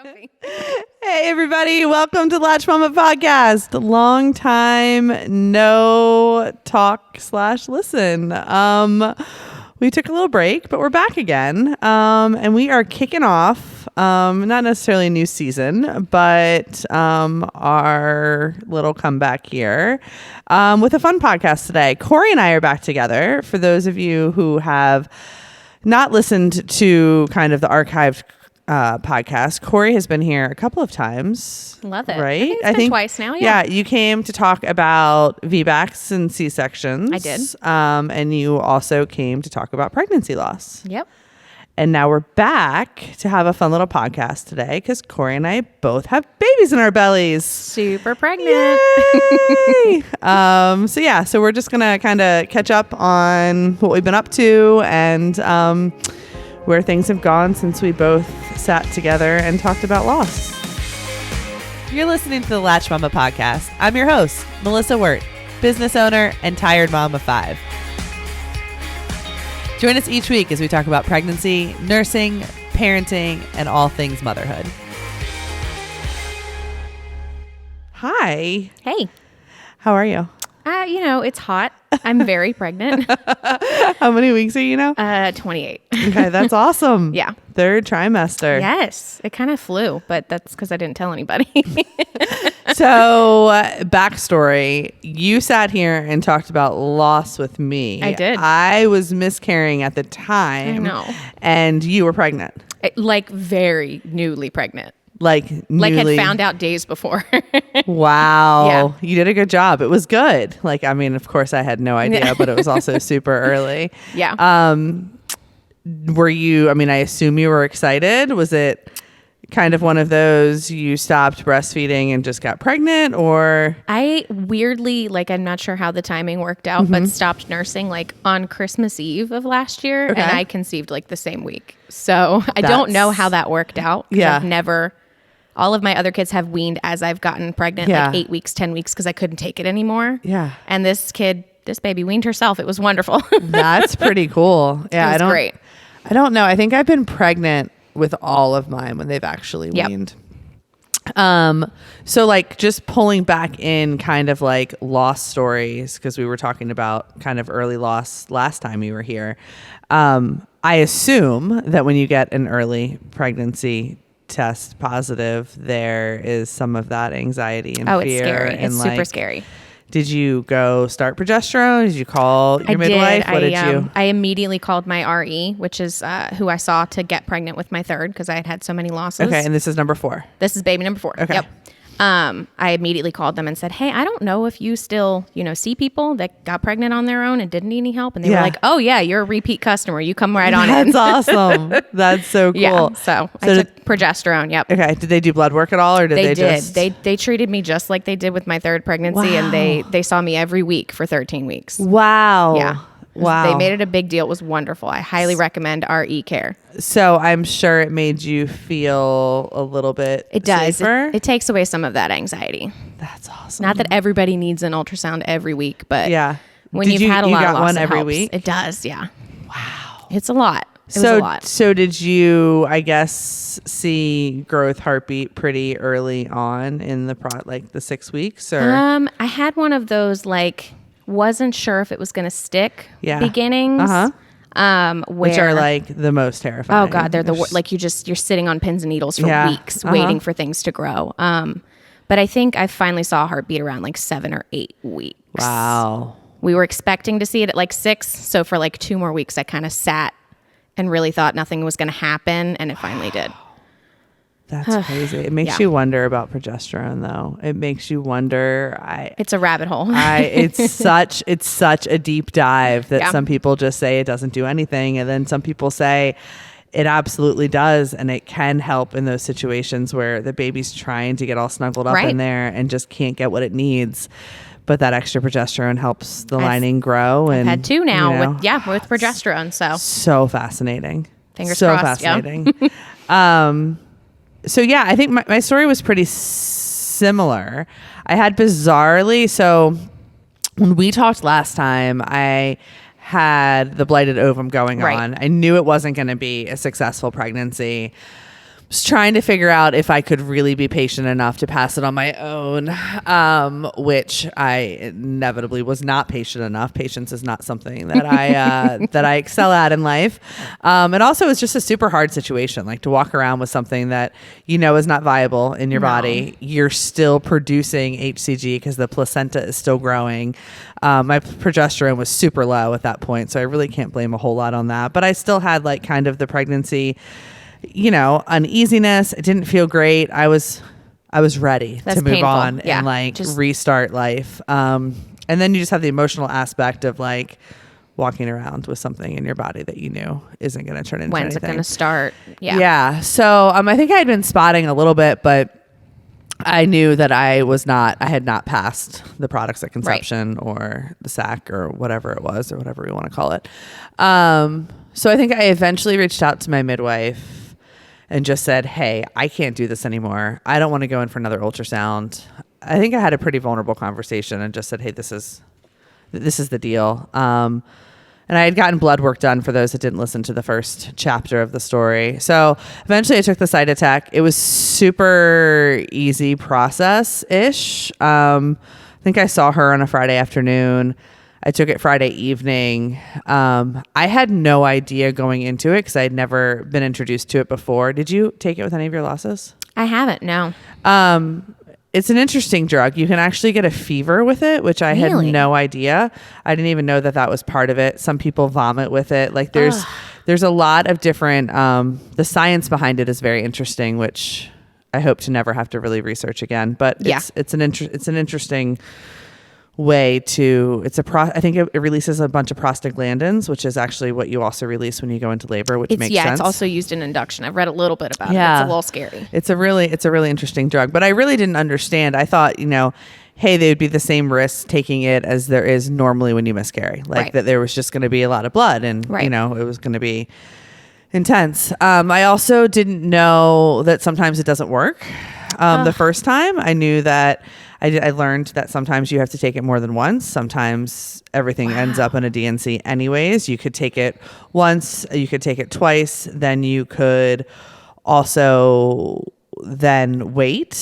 Comfy. Hey everybody, welcome to Latched Mama Podcast. Long time no talk / listen. We took a little break, but we're back again. And we are kicking off, not necessarily a new season, but our little comeback here with a fun podcast today. Kori and I are back together. For those of you who have not listened to kind of the archived podcast, Kori has been here a couple of times. Love it. Right? I think twice now. Yeah, you came to talk about VBACs and C-sections. I did. And you also came to talk about pregnancy loss. Yep. And now we're back to have a fun little podcast today because Kori and I both have babies in our bellies. Super pregnant. Yay! So we're just gonna kind of catch up on what we've been up to and where things have gone since we both sat together and talked about loss. You're listening to the Latched Mama Podcast. I'm your host, Melissa Wirt, business owner and tired mom of 5. Join us each week as we talk about pregnancy, nursing, parenting, and all things motherhood. Hi. Hey. How are you? It's hot. I'm very pregnant. How many weeks are you now? 28. Okay, that's awesome. Yeah. 3rd trimester. Yes. It kind of flew, but that's because I didn't tell anybody. So, backstory, you sat here and talked about loss with me. I did. I was miscarrying at the time. I know. And you were pregnant. Very newly pregnant. Had Found out days before. Wow. Yeah. You did a good job. It was good. Of course I had no idea, but it was also super early. Yeah. Were you, I assume you were excited. Was it kind of one of those you stopped breastfeeding and just got pregnant, or? I weirdly, I'm not sure how the timing worked out, but stopped nursing on Christmas Eve of last year. Okay. And I conceived the same week. So I don't know how that worked out. Yeah. All of my other kids have weaned as I've gotten pregnant, 8 weeks, 10 weeks, because I couldn't take it anymore. Yeah. And this baby weaned herself. It was wonderful. That's pretty cool. Yeah. It was great. I don't know. I think I've been pregnant with all of mine when they've actually weaned. So just pulling back in kind of loss stories, because we were talking about kind of early loss last time you were here. I assume that when you get an early pregnancy test positive, there is some of that anxiety and fear. It's scary. And it's super scary. Did you go start progesterone? Did you call your midwife? What did you? I immediately called my RE, which is who I saw to get pregnant with my 3rd, because I had had so many losses. Okay, and this is number 4. This is baby number 4. Okay. Yep. I immediately called them and said, hey, I don't know if you still, see people that got pregnant on their own and didn't need any help. And they were like, oh yeah, you're a repeat customer. You come right on in. That's awesome. That's so cool. Yeah. So I took progesterone. Yep. Okay. Did they do blood work at all, or did they just? They treated me just like they did with my 3rd pregnancy. Wow. And they saw me every week for 13 weeks. Wow. Yeah. Wow. They made it a big deal. It was wonderful. I highly recommend RE care. So I'm sure it made you feel a little bit It does. safer. It takes away some of that anxiety. That's awesome. Not that everybody needs an ultrasound every week, but Yeah. when you've had a lot of loss, one it every helps. week? It does, yeah. Wow. It's a lot. It was a lot. So did you, I guess, see growth heartbeat pretty early on in the the 6 weeks, or? I had one of those wasn't sure if it was going to stick beginnings. Which are the most terrifying. Oh God, they're you're sitting on pins and needles for weeks waiting for things to grow. But I think I finally saw a heartbeat around 7 or 8 weeks. Wow. We were expecting to see it at 6. So for 2 more weeks, I kind of sat and really thought nothing was going to happen. And it finally did. That's crazy. It makes you wonder about progesterone, though. It makes you wonder. It's a rabbit hole. It's such a deep dive that some people just say it doesn't do anything, and then some people say it absolutely does, and it can help in those situations where the baby's trying to get all snuggled up in there and just can't get what it needs. But that extra progesterone helps the lining grow. And I've had 2 now with progesterone. So fascinating. Fingers so crossed. Fascinating. So I think my story was pretty similar. I had bizarrely, so when we talked last time, I had the blighted ovum going on. I knew it wasn't going to be a successful pregnancy. was trying to figure out if I could really be patient enough to pass it on my own, which I inevitably was not patient enough. Patience is not something that I excel at in life. And also it's just a super hard situation, like to walk around with something that is not viable in your body. You're still producing HCG because the placenta is still growing. My progesterone was super low at that point, so I really can't blame a whole lot on that. But I still had like kind of the pregnancy uneasiness. It didn't feel great. I was ready to move painful. on and like just restart life. And then you just have the emotional aspect of like walking around with something in your body that you knew isn't going to turn into When's anything. it going to start? Yeah. Yeah. So I think I had been spotting a little bit, but I knew that I had not passed the products at conception or the sac or whatever it was or whatever we want to call it. So I think I eventually reached out to my midwife and just said, hey, I can't do this anymore. I don't want to go in for another ultrasound. I think I had a pretty vulnerable conversation and just said, hey, this is the deal. And I had gotten blood work done for those that didn't listen to the first chapter of the story. So eventually I took the Cytotec. It was super easy process-ish. I think I saw her on a Friday afternoon. I took it Friday evening. I had no idea going into it because I had never been introduced to it before. Did you take it with any of your losses? I haven't, no. It's an interesting drug. You can actually get a fever with it, which I had no idea. I didn't even know that was part of it. Some people vomit with it. Like there's a lot of different, the science behind it is very interesting, which I hope to never have to really research again. But it's an interesting way to I think it releases a bunch of prostaglandins, which is actually what you also release when you go into labor, which makes sense. It's also used in induction. I've read a little bit about it. It's a little scary. It's a really interesting drug, but I really didn't understand. I thought, hey, they would be the same risk taking it as there is normally when you miscarry, like that there was just going to be a lot of blood and it was going to be intense. I also didn't know that sometimes it doesn't work. The first time I knew that I learned that sometimes you have to take it more than once. Sometimes everything ends up in a DNC anyways. You could take it once, you could take it twice, then you could also then wait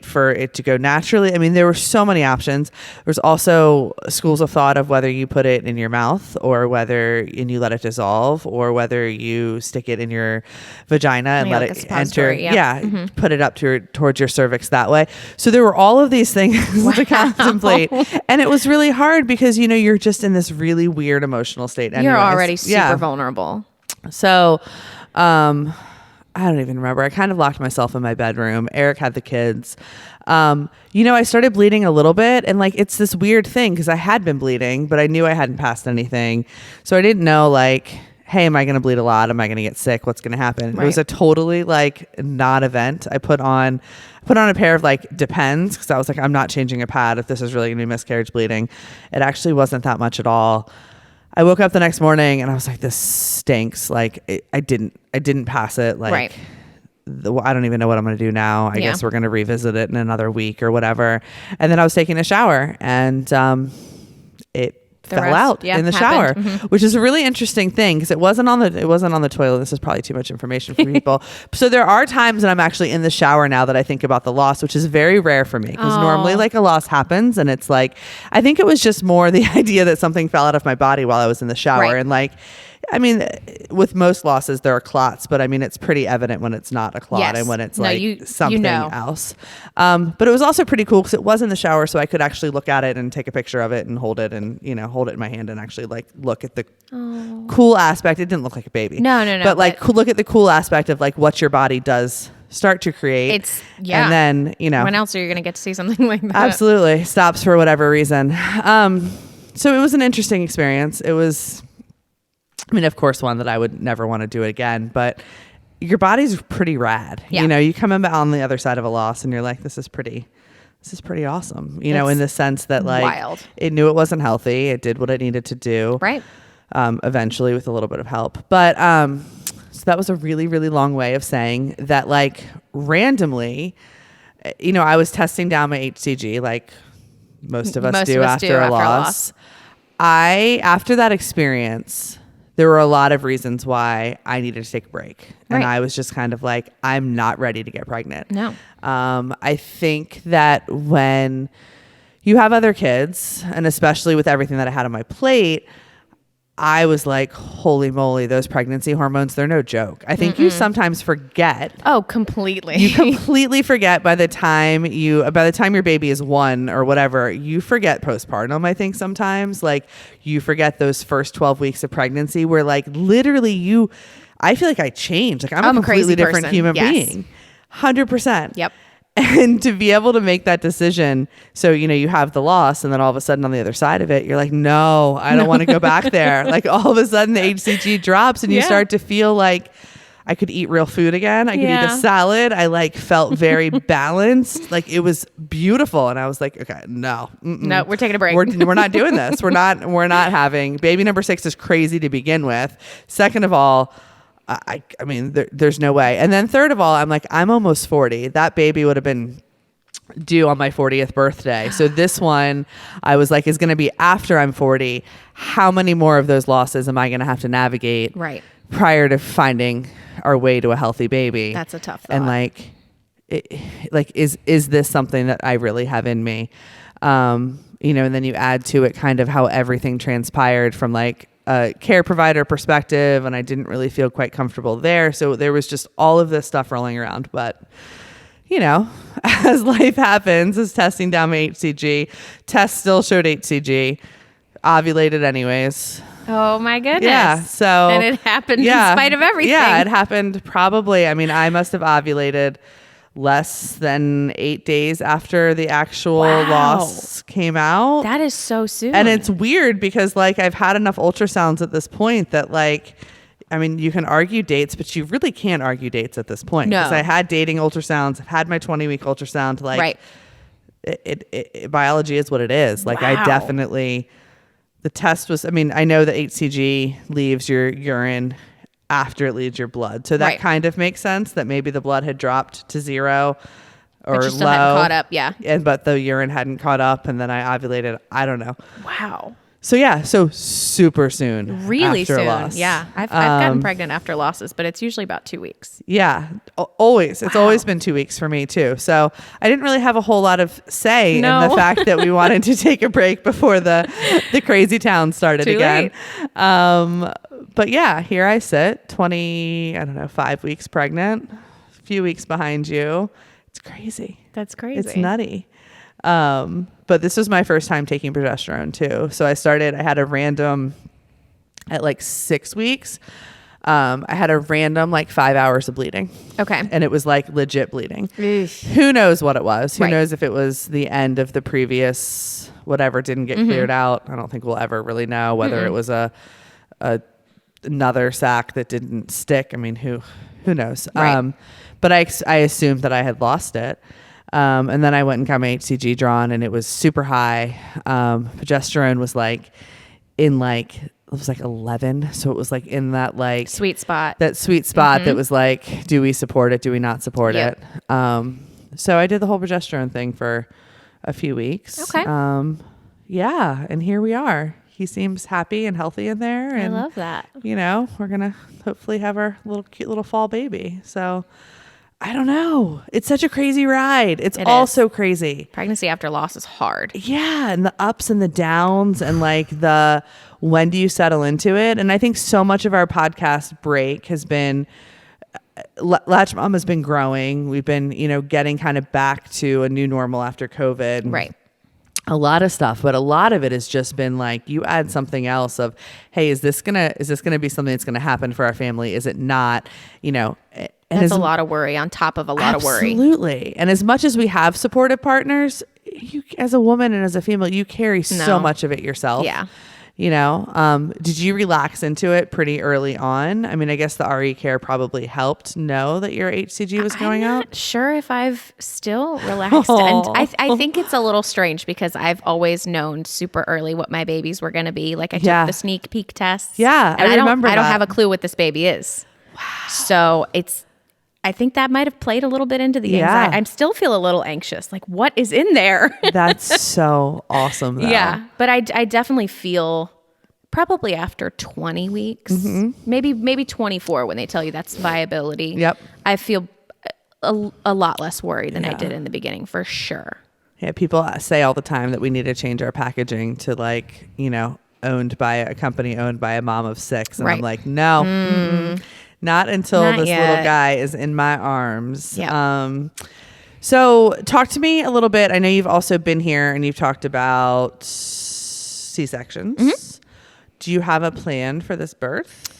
for it to go naturally. I mean, there were so many options. There's also schools of thought of whether you put it in your mouth or and you let it dissolve, or whether you stick it in your vagina and let it enter. Put it up towards your cervix that way. So there were all of these things to contemplate. And it was really hard because, you're just in this really weird emotional state. You're already super vulnerable. So, I don't even remember. I kind of locked myself in my bedroom. Eric had the kids. I started bleeding a little bit, and like, it's this weird thing because I had been bleeding, but I knew I hadn't passed anything. So I didn't know like, hey, am I going to bleed a lot? Am I going to get sick? What's going to happen? Right. It was a totally like non-event. I put on a pair of like Depends because I was like, I'm not changing a pad if this is really going to be miscarriage bleeding. It actually wasn't that much at all. I woke up the next morning and I was like, this stinks. Like I didn't pass it. Like, I don't even know what I'm going to do now. I guess we're going to revisit it in another week or whatever. And then I was taking a shower and, it fell out in the shower, which is a really interesting thing because it wasn't on the toilet. This is probably too much information for people. So there are times when I'm actually in the shower now that I think about the loss, which is very rare for me because normally like a loss happens and it's like, I think it was just more the idea that something fell out of my body while I was in the shower. And like, I mean, with most losses, there are clots, but I mean, it's pretty evident when it's not a clot and when it's something else. But it was also pretty cool because it was in the shower, so I could actually look at it and take a picture of it and hold it and, hold it in my hand and actually like look at the cool aspect. It didn't look like a baby. No. But like look at the cool aspect of like what your body does start to create. And then, when else are you going to get to see something like that? Absolutely. Stops for whatever reason. So it was an interesting experience. It was, I mean, of course, one that I would never want to do it again, but your body's pretty rad. You come in on the other side of a loss and you're like, this is pretty awesome. In the sense that like wild. It knew it wasn't healthy. It did what it needed to do. Right. Eventually with a little bit of help. But, so that was a really, really long way of saying that like randomly, I was testing down my HCG like most of us do after a loss. After that experience, there were a lot of reasons why I needed to take a break. And Right. I was just kind of like, I'm not ready to get pregnant. No. I think that when you have other kids, and especially with everything that I had on my plate, I was like, holy moly, those pregnancy hormones, they're no joke. I think you sometimes forget. Oh, completely. You completely forget by the time your baby is 1 or whatever, you forget postpartum. I think sometimes like you forget those first 12 weeks of pregnancy where like literally I feel like I changed. Like I'm a completely different human being. 100%. Yep. And to be able to make that decision, so, you have the loss and then all of a sudden on the other side of it, you're like, no, I don't want to go back there. Like all of a sudden the HCG drops and you start to feel like I could eat real food again. I could eat a salad. I like felt very balanced. Like it was beautiful. And I was like, okay, no, we're taking a break. We're not doing this. We're not having baby number 6 is crazy to begin with. Second of all, I mean, there's no way. And then third of all, I'm like, I'm almost 40. That baby would have been due on my 40th birthday. So this one, I was like, is going to be after I'm 40. How many more of those losses am I going to have to navigate prior to finding our way to a healthy baby? That's a tough thought. And is this something that I really have in me? And then you add to it kind of how everything transpired from like a care provider perspective, and I didn't really feel quite comfortable there. So there was just all of this stuff rolling around. But, as life happens, is testing down my HCG. Test still showed HCG. Ovulated anyways. Oh my goodness. Yeah. So. And it happened in spite of everything. Yeah, it happened probably. I mean, I must have ovulated less than 8 days after the actual loss came out. That is so soon. And it's weird because like I've had enough ultrasounds at this point that like, I mean, you can argue dates, but you really can't argue dates at this point. No. Because I had dating ultrasounds, I've had my 20-week ultrasound. Like it biology is what it is. Like I definitely, the test was, I mean, I know that HCG leaves your urine after it leaves your blood. So that kind of makes sense that maybe the blood had dropped to 0 or but you still low. hadn't caught up, But the urine hadn't caught up and then I ovulated. I don't know. Wow. So super soon. Really after soon. a loss. Yeah. I've gotten pregnant after losses, but it's usually about 2 weeks. Yeah. Always. It's always been 2 weeks for me too. So I didn't really have a whole lot of say in the fact that we wanted to take a break before the crazy town started again. But yeah, here I sit 5 weeks pregnant, a few weeks behind you. It's crazy. That's crazy. It's nutty. But this was my first time taking progesterone too. So I had a random at like 6 weeks. I had a random like 5 hours of bleeding. Okay. And it was like legit bleeding. Eesh. Who knows what it was? Who knows if it was the end of the previous whatever didn't get cleared out. I don't think we'll ever really know whether it was another sac that didn't stick. I mean, who knows? Right. But I assumed that I had lost it. And then I went and got my HCG drawn and it was super high. Progesterone was like in like, it was like 11. So it was like in that like sweet spot, that was like, do we support it? Do we not support it? So I did the whole progesterone thing for a few weeks. Okay. And here we are. He seems happy and healthy in there. And, I love that. We're going to hopefully have our cute little fall baby. So I don't know. It's such a crazy ride. It is so crazy. Pregnancy after loss is hard. Yeah. And the ups and the downs and like when do you settle into it? And I think so much of our podcast break has been, Latched Mom has been growing. We've been, getting kind of back to a new normal after COVID. Right. A lot of stuff, but a lot of it has just been like you add something else of, hey, is this gonna be something that's gonna happen for our family? Is it not? And that's a lot of worry on top of a lot of worry. Absolutely. And as much as we have supportive partners, you as a woman and as a female, you carry so much of it yourself. Yeah. Did you relax into it pretty early on? I mean, I guess the RE care probably helped know that your HCG was going up. I'm not sure if I've still relaxed. And I think it's a little strange because I've always known super early what my babies were going to be. Like I took the sneak peek tests. Yeah, and I remember don't have a clue what this baby is. Wow. So I think that might have played a little bit into the anxiety. I still feel a little anxious. Like, what is in there? That's so awesome, though. Yeah. But I definitely feel probably after 20 weeks, maybe 24 when they tell you that's viability. Yep. I feel a lot less worried than I did in the beginning, for sure. Yeah, people say all the time that we need to change our packaging to like, owned by a company owned by a mom of 6. And I'm like, no, not until Not this yet. little guy is in my arms. Yep. So talk to me a little bit. I know you've also been here and you've talked about C-sections. Do you have a plan for this birth?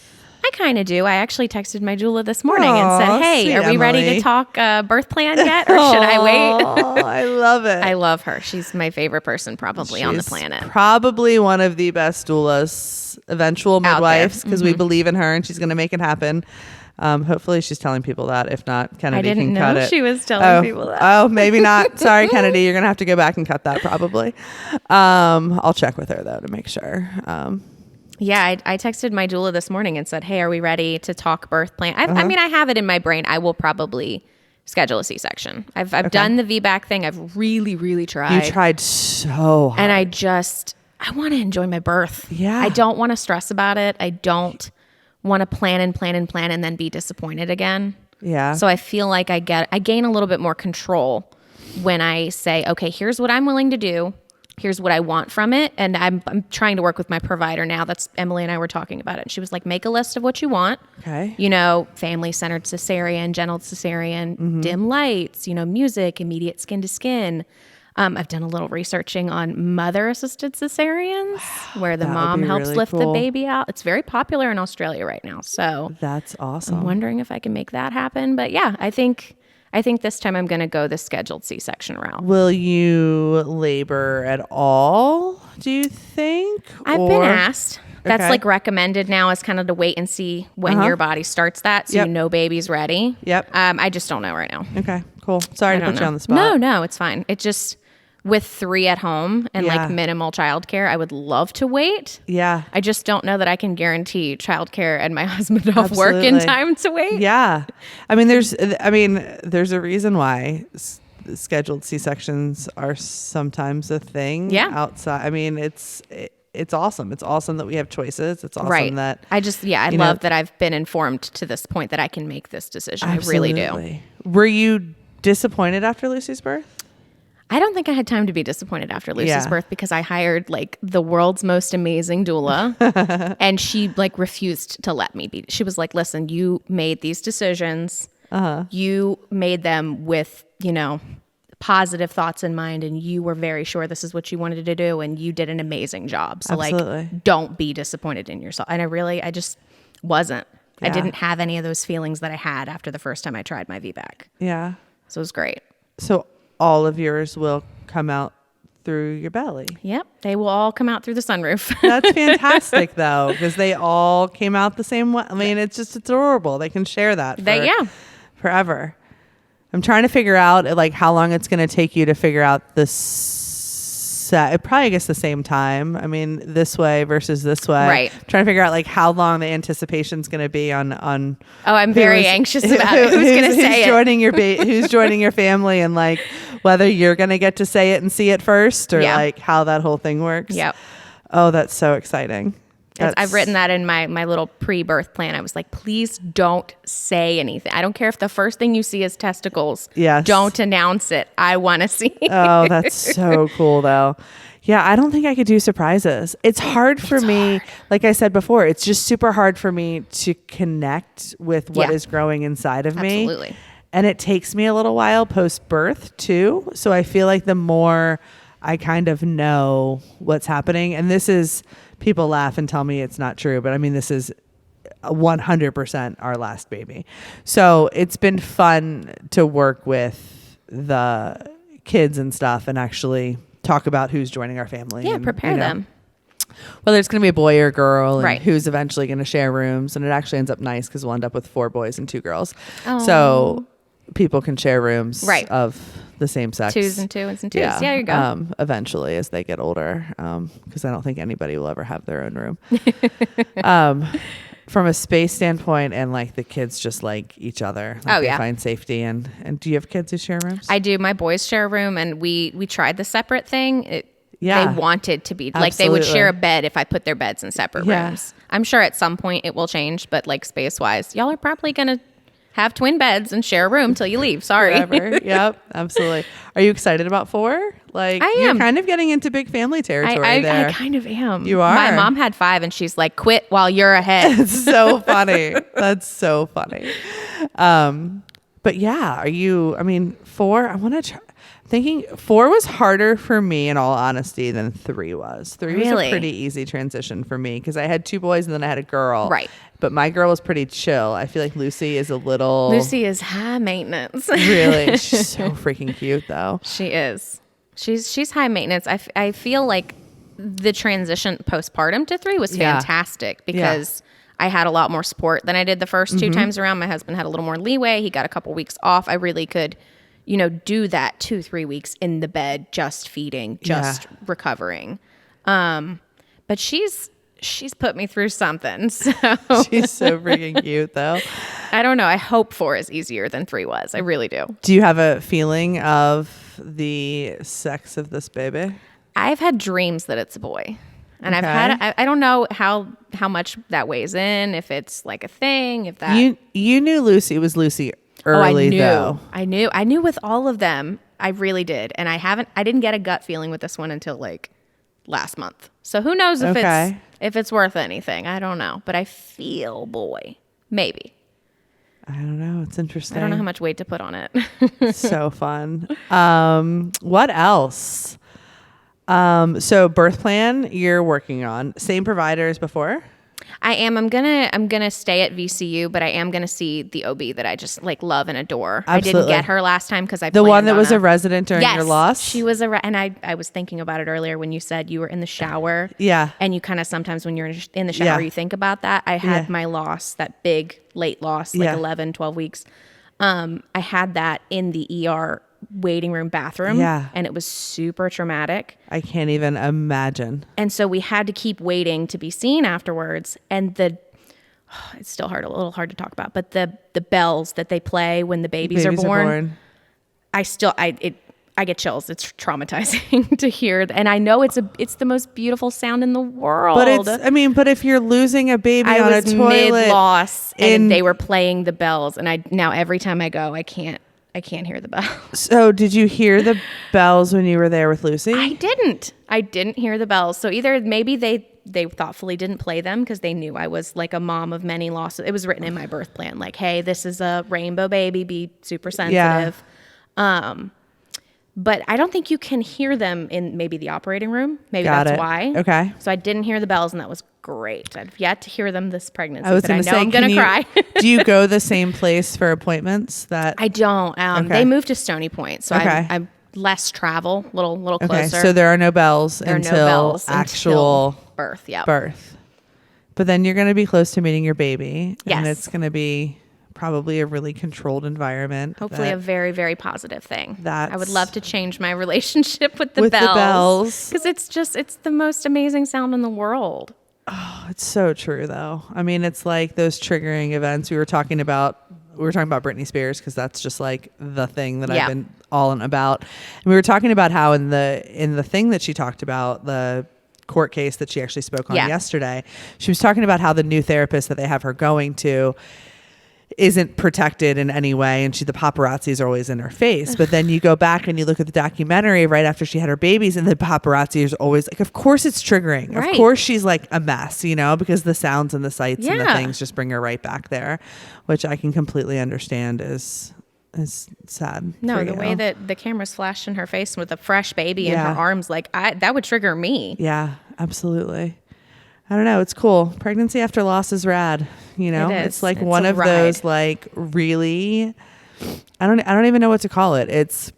I kind of do. I actually texted my doula this morning and said, hey, sweet are we ready Emily. to talk birth plan yet? Or should I wait? Oh, I love it. I love her. She's my favorite person probably on the She's planet. Probably one of the best doulas, eventual Out there. midwives, because we believe in her and she's going to make it happen. Hopefully she's telling people that. If not, Kennedy I didn't can cut know it. she was telling people that. Oh, maybe not. Sorry, Kennedy. You're going to have to go back and cut that probably. I'll check with her though to make sure. Yeah, I texted my doula this morning and said, hey, are we ready to talk birth plan? I mean, I have it in my brain. I will probably schedule a C-section. I've done the VBAC thing. I've really, really tried. You tried so hard. And I want to enjoy my birth. Yeah. I don't want to stress about it. I don't want to plan and then be disappointed again. Yeah. So I feel like I gain a little bit more control when I say, okay, here's what I'm willing to do. Here's what I want from it. And I'm trying to work with my provider now. That's Emily and I were talking about it. And she was like, make a list of what you want. Okay. Family-centered cesarean, gentle cesarean, dim lights, music, immediate skin to skin. I've done a little researching on mother-assisted cesareans where the That would mom be helps really lift the cool. baby out. It's very popular in Australia right now. So That's awesome. I'm wondering if I can make that happen. But yeah, I think this time I'm going to go the scheduled C-section route. Will you labor at all, do you think? I've been asked. That's Okay. like recommended now is kind of to wait and see when your body starts that so Yep. baby's ready. Yep. I just don't know right now. Okay, cool. Sorry to put you on the spot. No, it's fine. It just, with 3 at home and Yeah. like minimal childcare, I would love to wait. Yeah. I just don't know that I can guarantee childcare and my husband off work in Absolutely. time to wait. Yeah. I mean, there's a reason why scheduled C-sections are sometimes a thing. Yeah. Outside. I mean, it's awesome. It's awesome that we have choices. It's awesome Right. that I love that I've been informed to this point that I can make this decision. I really do. Absolutely. Were you disappointed after Lucy's birth? I don't think I had time to be disappointed after Lucy's Yeah. birth because I hired like the world's most amazing doula and she like refused to let me be. She was like, listen, you made these decisions. You made them with, positive thoughts in mind and you were very sure this is what you wanted to do and you did an amazing job. So Absolutely. like, don't be disappointed in yourself. And I just wasn't. I Yeah. didn't have any of those feelings that I had after the first time I tried my VBAC. Yeah. So it was great. So all of yours will come out through your belly. Yep. They will all come out through the sunroof. That's fantastic though, because they all came out the same way. I mean, it's adorable. They can share that forever. I'm trying to figure out like how long it's going to take you to figure out this. Probably I guess the same time. I mean, this way versus this way. Right. Trying to figure out like how long the anticipation is going to be on. Oh, I'm very anxious about it. Who's going to say it? Joining your who's joining your family and like whether you're going to get to say it and see it first or like how that whole thing works. Yep. Oh, that's so exciting. I've written that in my little pre-birth plan. I was like, please don't say anything. I don't care if the first thing you see is testicles. Yes. Don't announce it. I want to see. Oh, that's so cool though. Yeah, I don't think I could do surprises. It's hard for me. Like I said before, it's just super hard for me to connect with what is growing inside of me. Absolutely. And it takes me a little while post-birth too. So I feel like the more I kind of know what's happening, and this is, people laugh and tell me it's not true, but I mean, this is 100% our last baby. So it's been fun to work with the kids and stuff and actually talk about who's joining our family. Yeah, and, prepare them. Whether it's going to be a boy or a girl and Right. who's eventually going to share rooms. And it actually ends up nice because we'll end up with 4 boys and 2 girls. Oh. So people can share rooms Right. of the same sex. 2s and 2s and 2s. Yeah, there you go. Eventually as they get older, because I don't think anybody will ever have their own room. From a space standpoint and like the kids just like each other. Like they find safety. And do you have kids who share rooms? I do. My boys share a room and we tried the separate thing. Yeah. They wanted to be like, they would Absolutely. share a bed if I put their beds in separate Yeah. rooms. I'm sure at some point it will change, but like space wise, y'all are probably going to have twin beds and share a room till you leave. Sorry. Forever. Yep, absolutely. Are you excited about 4? Like, I you're am. kind of getting into big family territory there. I kind of am. You are. My mom had 5 and she's like, quit while you're ahead. It's so funny. That's so funny. But yeah, are you, I mean, 4, I want to try. Thinking 4 was harder for me in all honesty than 3 was. 3 was Really? a pretty easy transition for me because I had 2 boys and then I had a girl. Right. But my girl was pretty chill. I feel like Lucy is a little. Lucy is high maintenance. Really? She's so freaking cute though. She is. She's high maintenance. I feel like the transition postpartum to 3 was Yeah. fantastic because I had a lot more support than I did the first 2 times around. My husband had a little more leeway. He got a couple weeks off. I really could, do that 2-3 weeks in the bed, just feeding, just recovering. But she's put me through something. So She's so freaking cute though. I don't know. I hope 4 is easier than 3 was. I really do. Do you have a feeling of the sex of this baby? I've had dreams that it's a boy. And Okay. I don't know how much that weighs in, if it's like a thing, if that. You knew Lucy was Lucy early though. I knew with all of them. I really did. And I didn't get a gut feeling with this one until like last month. So who knows if it's worth anything. I don't know. But I feel boy. Maybe. I don't know. It's interesting. I don't know how much weight to put on it. So fun. What else? So birth plan you're working on. Same provider as before? I am. I'm gonna stay at VCU, but I am gonna see the OB that I just like love and adore. Absolutely. I didn't get her last time because I The one planned that on was a resident during your loss? She was and I was thinking about it earlier when you said you were in the shower. Yeah. And you kind of sometimes when you're in the shower, Yeah. you think about that. I had my loss, that big late loss, like 11, 12 weeks. I had that in the ER waiting room bathroom. Yeah. And it was super traumatic. I can't even imagine. And so we had to keep waiting to be seen afterwards. And it's still a little hard to talk about, but the bells that they play when the babies are born. I get chills. It's traumatizing to hear. And I know it's the most beautiful sound in the world. But if you're losing a baby I on a was toilet, mid-loss and they were playing the bells. And now every time I go, I can't hear the bells. So did you hear the bells when you were there with Lucy? I didn't hear the bells. So either maybe they thoughtfully didn't play them because they knew I was like a mom of many losses. It was written in my birth plan, like, hey, this is a rainbow baby, be super sensitive. Yeah. But I don't think you can hear them in maybe the operating room. Maybe that's why. Okay. So I didn't hear the bells, and that was great. I've yet to hear them this pregnancy, I was but going I to know say, I'm going to cry. Do you go the same place for appointments? I don't. Okay. They moved to Stony Point, so Okay. I'm less travel, little closer. Okay, so there are no bells until actual birth. Yeah. birth. But then you're going to be close to meeting your baby. Yes. And it's going to be probably a really controlled environment. Hopefully a very, very positive thing. That's- I would love to change my relationship with the bells. bells. Because it's the most amazing sound in the world. Oh, it's so true though. I mean, it's like those triggering events we were talking about Britney Spears because that's just like the thing that I've been all in about. And we were talking about how in the thing that she talked about, the court case that she actually spoke on yesterday, she was talking about how the new therapist that they have her going to isn't protected in any way, and the paparazzis are always in her face. But then you go back and you look at the documentary right after she had her babies, and the paparazzi is always like, of course it's triggering. Right. Of course she's like a mess, because the sounds and the sights and the things just bring her right back there, which I can completely understand is sad. No, the way that the cameras flashed in her face with a fresh baby in her arms, like that would trigger me. Yeah, absolutely. I don't know. It's cool. Pregnancy after loss is rad. It's like one of those like really, I don't even know what to call it. It's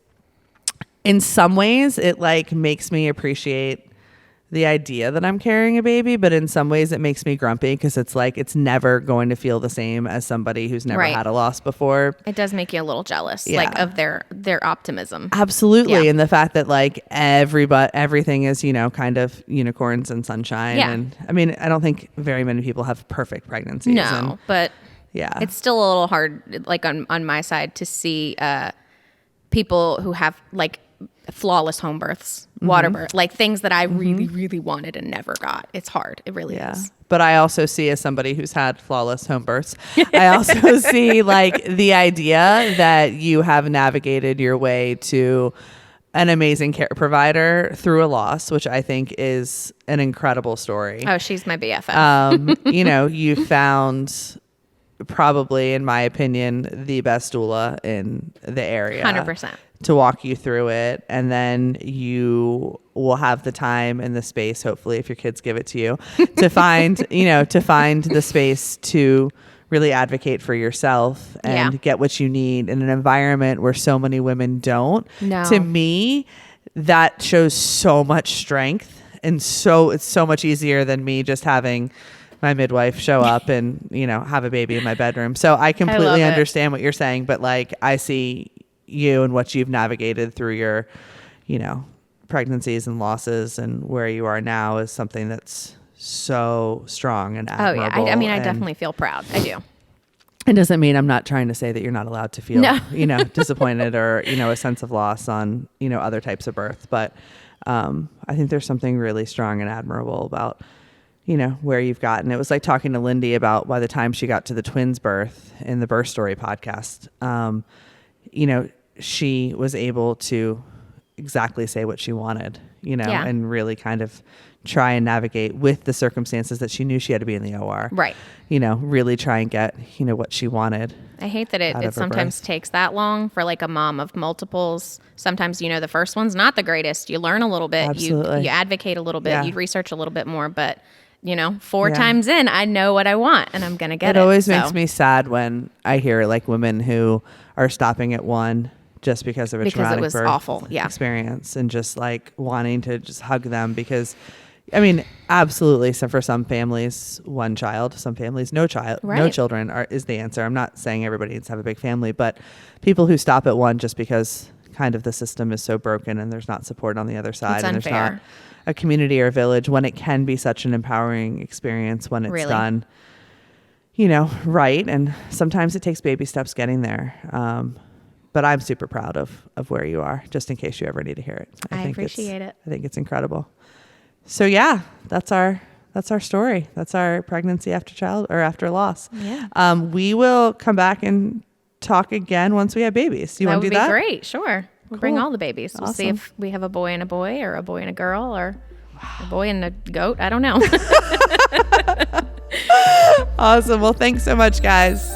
in some ways it like makes me appreciate the idea that I'm carrying a baby, but in some ways it makes me grumpy because it's like it's never going to feel the same as somebody who's never had a loss before. It does make you a little jealous, like of their optimism. Absolutely. Yeah. And the fact that like everything is, kind of unicorns and sunshine. Yeah. And I mean, I don't think very many people have perfect pregnancies. No, but yeah, it's still a little hard, like on my side, to see people who have like flawless home births, water birth, like things that I really, really wanted and never got. It's hard. It really is. But I also see, as somebody who's had flawless home births, I also see like the idea that you have navigated your way to an amazing care provider through a loss, which I think is an incredible story. Oh, she's my BFF. You know, you found probably, in my opinion, the best doula in the area. 100%. To walk you through it, and then you will have the time and the space, hopefully, if your kids give it to you, to find the space to really advocate for yourself and get what you need in an environment where so many women don't. No. To me, that shows so much strength, and so it's so much easier than me just having my midwife show up and, you know, have a baby in my bedroom. So I completely understand what you're saying, but like I see you and what you've navigated through your, you know, pregnancies and losses and where you are now is something that's so strong and admirable. Oh yeah. I mean, I definitely feel proud. I do. It doesn't mean I'm not trying to say that you're not allowed to feel, you know, disappointed or, you know, a sense of loss on, you know, other types of birth. But I think there's something really strong and admirable about, you know, where you've gotten. It was like talking to Lindy about by the time she got to the twins' birth in the Birth Story podcast, you know, she was able to exactly say what she wanted, you know, and really kind of try and navigate with the circumstances that she knew she had to be in the OR. Right. You know, really try and get, you know, what she wanted. I hate that it sometimes takes that long for like a mom of multiples. Sometimes, you know, the first one's not the greatest. You learn a little bit. Absolutely. You advocate a little bit. You research a little bit more. But, you know, 4 times in, I know what I want and I'm going to get it. It always makes me sad when I hear like women who are stopping at 1 just because of a traumatic birth awful experience and just like wanting to just hug them because, I mean, absolutely. So for some families, 1 child, some families, no child, no children is the answer. I'm not saying everybody needs to have a big family, but people who stop at 1 just because kind of the system is so broken and there's not support on the other side and there's not a community or a village, when it can be such an empowering experience when it's done, you know, right. And sometimes it takes baby steps getting there. But I'm super proud of where you are, just in case you ever need to hear it. I appreciate it. I think it's incredible. So yeah, that's our story. That's our pregnancy after loss. Yeah. We will come back and talk again once we have babies. You want to do that? That would be great. Sure. We'll bring all the babies. Awesome. We'll see if we have a boy and a boy or a boy and a girl or a boy and a goat. I don't know. Awesome. Well, thanks so much, guys.